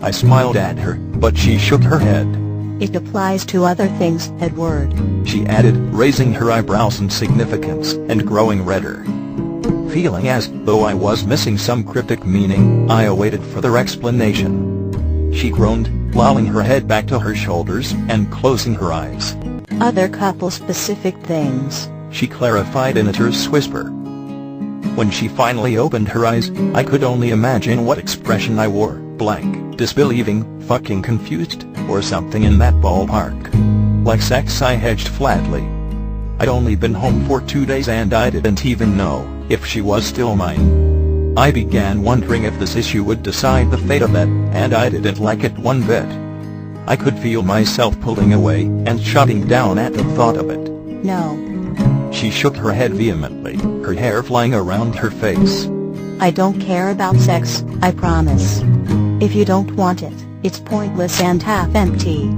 I smiled at her, but she shook her head. It applies to other things, Edward, she added, raising her eyebrows in significance and growing redder. Feeling as though I was missing some cryptic meaning, I awaited further explanation. She groaned, lolling her head back to her shoulders and closing her eyes. Other couple-specific things, she clarified in a terse whisper. When she finally opened her eyes, I could only imagine what expression I wore, blank, disbelieving, fucking confused, or something in that ballpark. Like sex, I hedged flatly. I'd only been home for 2 days and I didn't even know if she was still mine. I began wondering if this issue would decide the fate of it, and I didn't like it one bit. I could feel myself pulling away and shutting down at the thought of it. No. She shook her head vehemently, her hair flying around her face. I don't care about sex, I promise. If you don't want it, it's pointless and half-empty.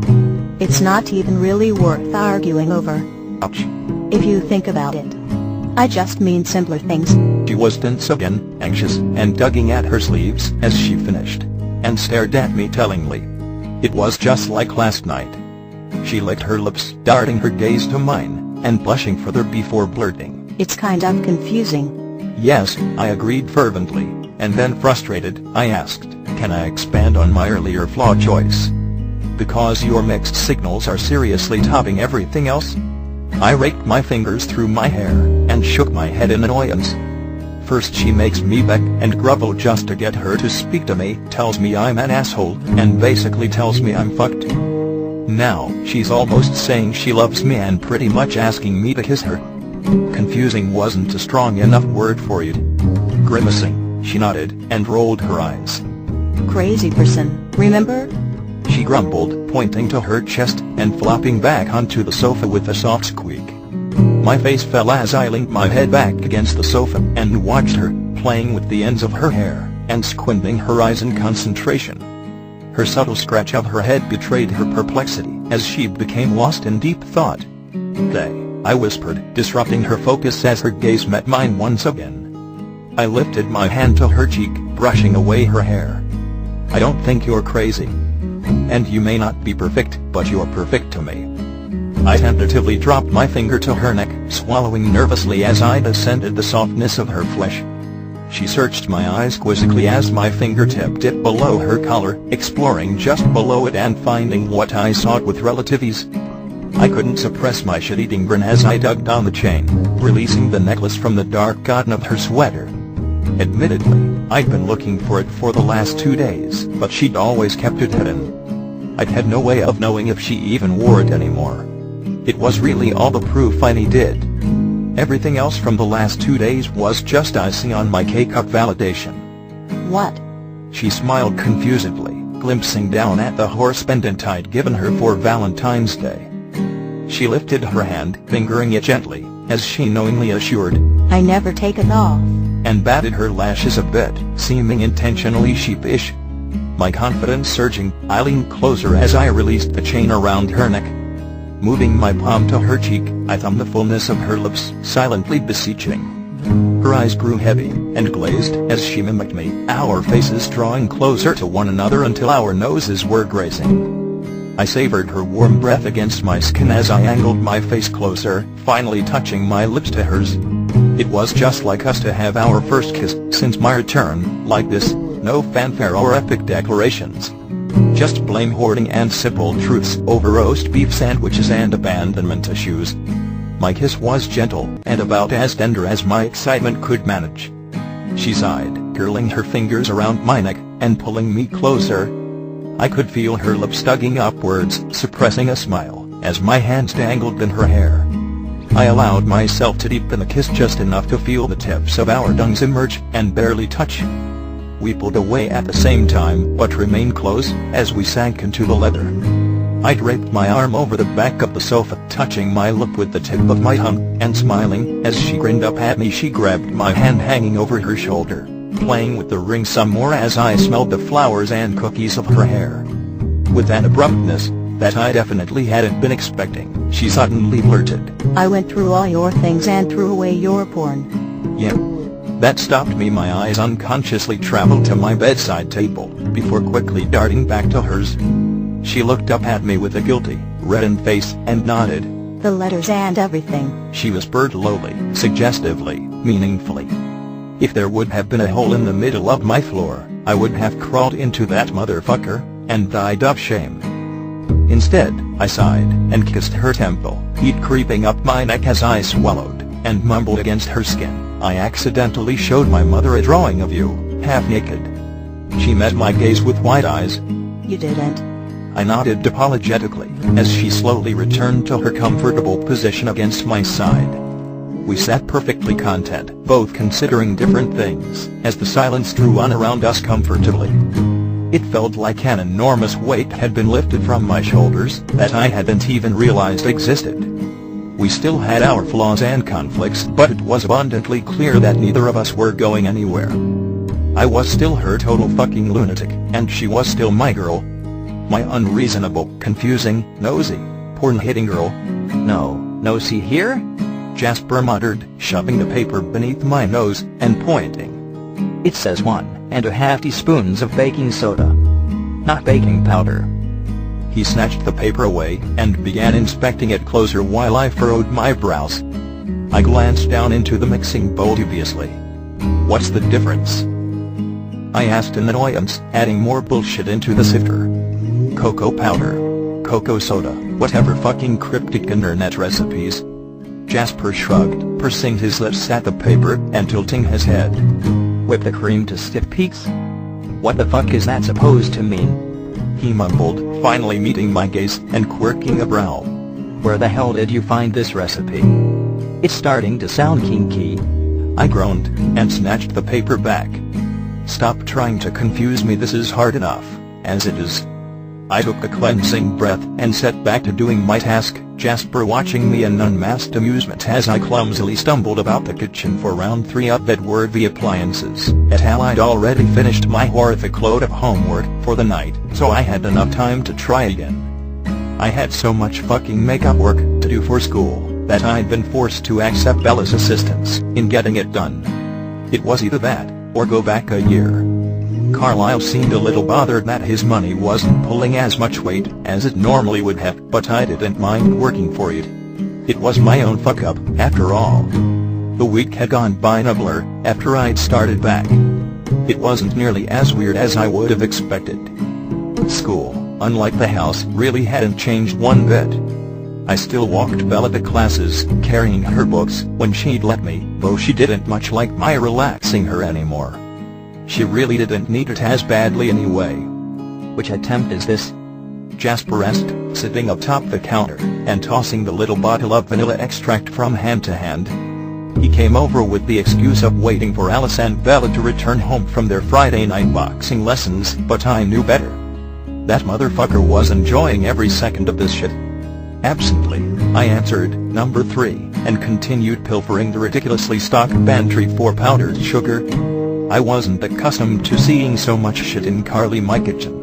It's not even really worth arguing over. Ouch. If you think about it. I just mean simpler things. She was tense again, anxious, and tugging at her sleeves as she finished, and stared at me tellingly. It was just like last night. She licked her lips, darting her gaze to mine, and blushing further before blurting. It's kind of confusing. Yes, I agreed fervently, and then frustrated, I asked, can I expand on my earlier flaw choice? Because your mixed signals are seriously topping everything else? I raked my fingers through my hair, and shook my head in annoyance. First she makes me beg and grovel just to get her to speak to me, tells me I'm an asshole, and basically tells me I'm fucked. Now, she's almost saying she loves me and pretty much asking me to kiss her. Confusing wasn't a strong enough word for you. Grimacing, she nodded, and rolled her eyes. Crazy person, remember? She grumbled, pointing to her chest, and flopping back onto the sofa with a soft squeak. My face fell as I leaned my head back against the sofa, and watched her, playing with the ends of her hair, and squinting her eyes in concentration. Her subtle scratch of her head betrayed her perplexity, as she became lost in deep thought. I whispered, disrupting her focus as her gaze met mine once again. I lifted my hand to her cheek, brushing away her hair. I don't think you're crazy. And you may not be perfect, but you're perfect to me. I tentatively dropped my finger to her neck, swallowing nervously as I descended the softness of her flesh. She searched my eyes quizzically as my fingertip dipped below her collar, exploring just below it and finding what I sought with relative ease. I couldn't suppress my shit-eating grin as I dug down the chain, releasing the necklace from the dark cotton of her sweater. Admittedly, I'd been looking for it for the last 2 days, but she'd always kept it hidden. I'd had no way of knowing if she even wore it anymore. It was really all the proof I needed. Everything else from the last 2 days was just icing on my cake of validation. What? She smiled confusedly, glimpsing down at the horse pendant I'd given her for Valentine's Day. She lifted her hand, fingering it gently, as she knowingly assured, I never take it off, and batted her lashes a bit, seeming intentionally sheepish. My confidence surging, I leaned closer as I released the chain around her neck. Moving my palm to her cheek, I thumbed the fullness of her lips, silently beseeching. Her eyes grew heavy and glazed as she mimicked me, our faces drawing closer to one another until our noses were grazing. I savored her warm breath against my skin as I angled my face closer, finally touching my lips to hers. It was just like us to have our first kiss since my return, like this, no fanfare or epic declarations. Just blame hoarding and simple truths over roast beef sandwiches and abandonment issues. My kiss was gentle, and about as tender as my excitement could manage. She sighed, curling her fingers around my neck, and pulling me closer. I could feel her lips tugging upwards, suppressing a smile, as my hands dangled in her hair. I allowed myself to deepen the kiss just enough to feel the tips of our tongues emerge, and barely touch. We pulled away at the same time, but remained close, as we sank into the leather. I draped my arm over the back of the sofa, touching my lip with the tip of my tongue, and smiling. As she grinned up at me, she grabbed my hand hanging over her shoulder, playing with the ring some more as I smelled the flowers and cookies of her hair. With an abruptness that I definitely hadn't been expecting, she suddenly blurted, I went through all your things and threw away your porn. Yeah. That stopped me. My eyes unconsciously traveled to my bedside table, before quickly darting back to hers. She looked up at me with a guilty, reddened face, and nodded. "The letters and everything," she whispered lowly, suggestively, meaningfully. If there would have been a hole in the middle of my floor, I would have crawled into that motherfucker, and died of shame. Instead, I sighed, and kissed her temple, heat creeping up my neck as I swallowed, and mumbled against her skin, "I accidentally showed my mother a drawing of you, half naked." She met my gaze with wide eyes. "You didn't." I nodded apologetically, as she slowly returned to her comfortable position against my side. We sat perfectly content, both considering different things, as the silence drew on around us comfortably. It felt like an enormous weight had been lifted from my shoulders, that I hadn't even realized existed. We still had our flaws and conflicts, but it was abundantly clear that neither of us were going anywhere. I was still her total fucking lunatic, and she was still my girl. My unreasonable, confusing, nosy, porn-hitting girl. No, see here?" Jasper muttered, shoving the paper beneath my nose, and pointing. "It says 1½ teaspoons of baking soda. Not baking powder." He snatched the paper away, and began inspecting it closer while I furrowed my brows. I glanced down into the mixing bowl dubiously. "What's the difference?" I asked in annoyance, adding more bullshit into the sifter. "Cocoa powder. Cocoa soda, whatever fucking cryptic internet recipes." Jasper shrugged, pursing his lips at the paper, and tilting his head. "Whip the cream to stiff peaks? What the fuck is that supposed to mean?" he mumbled, finally meeting my gaze, and quirking a brow. "Where the hell did you find this recipe? It's starting to sound kinky." I groaned, and snatched the paper back. "Stop trying to confuse me, this is hard enough, as it is." I took a cleansing breath, and set back to doing my task, Jasper watching me in unmasked amusement as I clumsily stumbled about the kitchen for round 3 of bed-worthy appliances, at how I'd already finished my horrific load of homework for the night, so I had enough time to try again. I had so much fucking makeup work to do for school, that I'd been forced to accept Bella's assistance in getting it done. It was either that, or go back a year. Carlisle seemed a little bothered that his money wasn't pulling as much weight as it normally would have, but I didn't mind working for it. It was my own fuck-up, after all. The week had gone by in a blur, after I'd started back. It wasn't nearly as weird as I would have expected. School, unlike the house, really hadn't changed one bit. I still walked Bella to classes, carrying her books, when she'd let me, though she didn't much like my relaxing her anymore. She really didn't need it as badly anyway. "Which attempt is this?" Jasper asked, sitting atop the counter, and tossing the little bottle of vanilla extract from hand to hand. He came over with the excuse of waiting for Alice and Bella to return home from their Friday night boxing lessons, but I knew better. That motherfucker was enjoying every second of this shit. Absently, I answered, "Number 3, and continued pilfering the ridiculously stocked pantry for powdered sugar. I wasn't accustomed to seeing so much shit in my kitchen.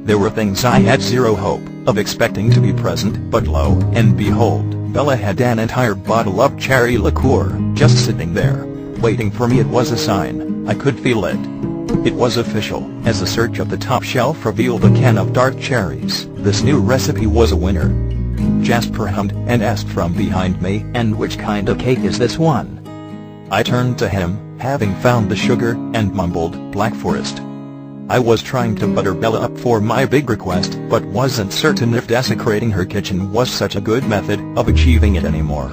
There were things I had zero hope of expecting to be present, but lo and behold, Bella had an entire bottle of cherry liqueur, just sitting there, waiting for me. It was a sign, I could feel it. It was official, as the search of the top shelf revealed a can of dark cherries. This new recipe was a winner. Jasper hummed, and asked from behind me, "And which kind of cake is this one?" I turned to him, having found the sugar, and mumbled, "Black Forest." I was trying to butter Bella up for my big request, but wasn't certain if desecrating her kitchen was such a good method of achieving it anymore.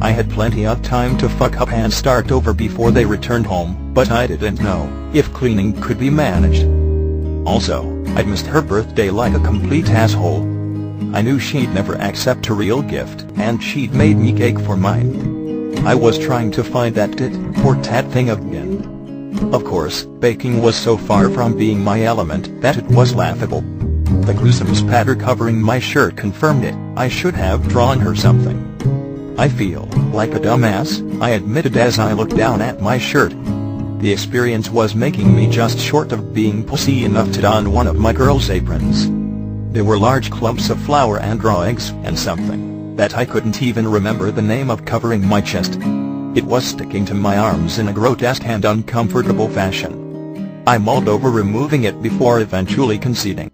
I had plenty of time to fuck up and start over before they returned home, but I didn't know if cleaning could be managed. Also, I'd missed her birthday like a complete asshole. I knew she'd never accept a real gift, and she'd made me cake for mine. I was trying to find that tit-for-tat thing again. Of course, baking was so far from being my element that it was laughable. The gruesome spatter covering my shirt confirmed it. I should have drawn her something. "I feel like a dumbass," I admitted as I looked down at my shirt. The experience was making me just short of being pussy enough to don one of my girl's aprons. There were large clumps of flour and raw eggs, and something that I couldn't even remember the name of covering my chest. It was sticking to my arms in a grotesque and uncomfortable fashion. I mulled over removing it before eventually conceding.